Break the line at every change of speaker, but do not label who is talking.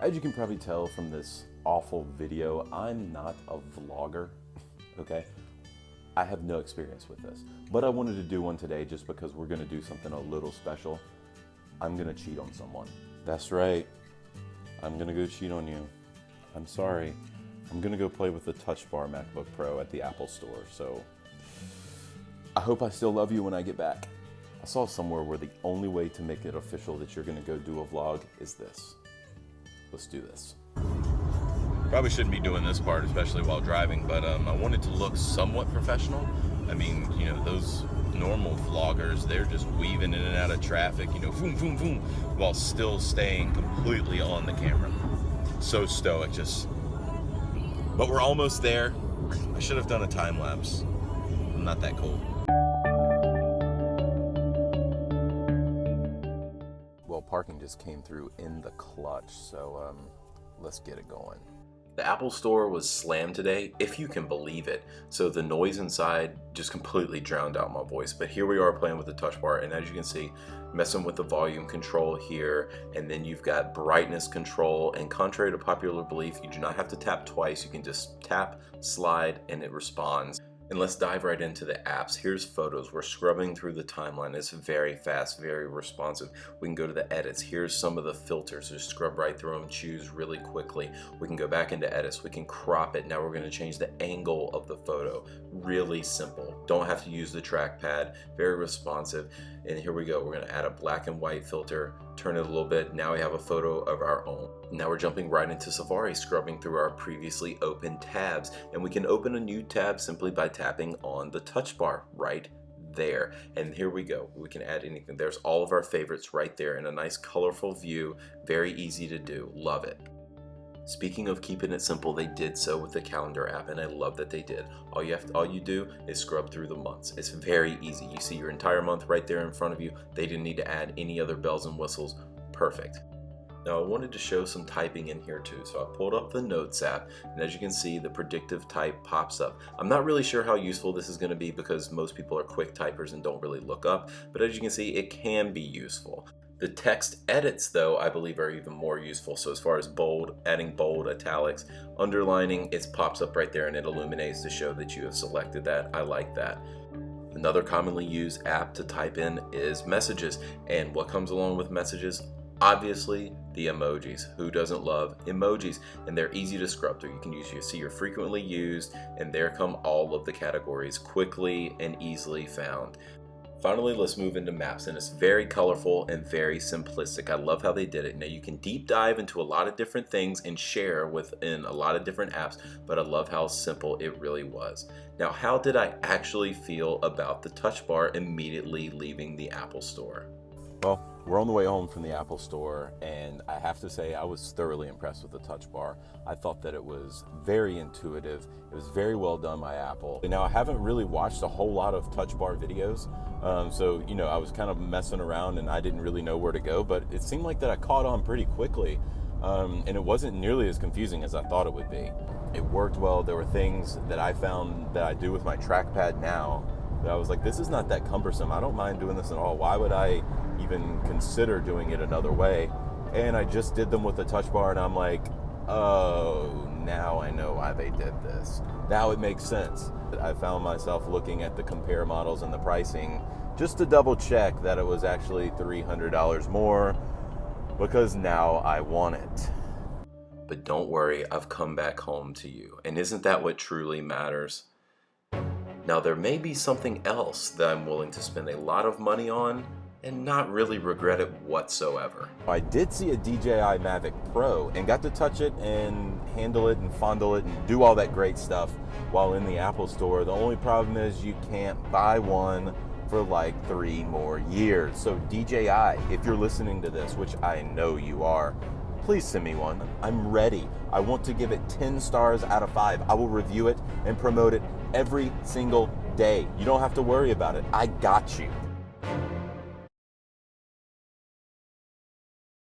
As you can probably tell from this awful video, I'm not a vlogger, okay? I have no experience with this, but I wanted to do one today just because we're gonna do something a little special. I'm gonna cheat on someone. That's right, I'm gonna go cheat on you. I'm sorry. I'm gonna go play with the touchbar MacBook Pro at the Apple store, so I hope I still love you when I get back. I saw somewhere where the only way to make it official that you're gonna go do a vlog is this. Let's do this.
Probably shouldn't be doing this part, especially while driving, but I wanted to look somewhat professional. I mean, you know, those normal vloggers, they're just weaving in and out of traffic, you know, boom, boom, boom, while still staying completely on the camera. So stoic, just. But we're almost there. I should have done a time lapse. I'm not that cool.
Well, parking just came through in the clutch, so let's get it going. The Apple store was slammed today, if you can believe it. So the noise inside just completely drowned out my voice. But here we are playing with the touch bar, and as you can see, messing with the volume control here, and then you've got brightness control, and contrary to popular belief, you do not have to tap twice. You can just tap, slide, and it responds. And let's dive right into the apps. Here's photos. We're scrubbing through the timeline. It's very fast, very responsive. We can go to the edits. Here's some of the filters. Just scrub right through them, choose really quickly. We can go back into edits. We can crop it. Now we're going to change the angle of the photo. Really simple. Don't have to use the trackpad. Very responsive. And here we go. We're going to add a black and white filter, turn it a little bit. Now we have a photo of our own. Now we're jumping right into Safari, scrubbing through our previously open tabs, and we can open a new tab simply by tapping on the touch bar right there. And here we go. We can add anything. There's all of our favorites right there in a nice colorful view. Very easy to do. Love it. Speaking of keeping it simple, they did so with the calendar app, and I love that they did. All you do is scrub through the months. It's very easy. You see your entire month right there in front of you. They didn't need to add any other bells and whistles. Perfect. Now I wanted to show some typing in here too, so I pulled up the Notes app, and as you can see, the predictive type pops up. I'm not really sure how useful this is going to be because most people are quick typers and don't really look up, but as you can see, it can be useful. The text edits, though, I believe are even more useful. So as far as bold, adding bold, italics, underlining, it pops up right there and it illuminates to show that you have selected that. I like that. Another commonly used app to type in is Messages, and what comes along with Messages? Obviously, the emojis. Who doesn't love emojis? And they're easy to scrub through. You can see your frequently used, and there come all of the categories quickly and easily found. Finally, let's move into Maps, and it's very colorful and very simplistic. I love how they did it. Now you can deep dive into a lot of different things and share within a lot of different apps, but I love how simple it really was. Now, how did I actually feel about the touch bar immediately leaving the Apple store? Well, we're on the way home from the Apple store, and I have to say I was thoroughly impressed with the touch bar. I thought that it was very intuitive. It was very well done by Apple. Now, I haven't really watched a whole lot of touch bar videos, so you know, I was kind of messing around and I didn't really know where to go, but it seemed like that I caught on pretty quickly, and it wasn't nearly as confusing as I thought it would be. It worked well. There were things that I found that I do with my trackpad now that I was like, this is not that cumbersome. I don't mind doing this at all. Why would I even consider doing it another way? And I just did them with the touch bar, and I'm like, oh, now I know why they did this. Now it makes sense. I found myself looking at the compare models and the pricing just to double check that it was actually $300 more, because now I want it. But don't worry, I've come back home to you. And isn't that what truly matters? Now, there may be something else that I'm willing to spend a lot of money on and not really regret it whatsoever. I did see a DJI Mavic Pro and got to touch it and handle it and fondle it and do all that great stuff while in the Apple store. The only problem is you can't buy one for like 3 more years. So DJI, if you're listening to this, which I know you are, please send me one. I'm ready. I want to give it 10 stars out of 5. I will review it and promote it every single day. You don't have to worry about it. I got you.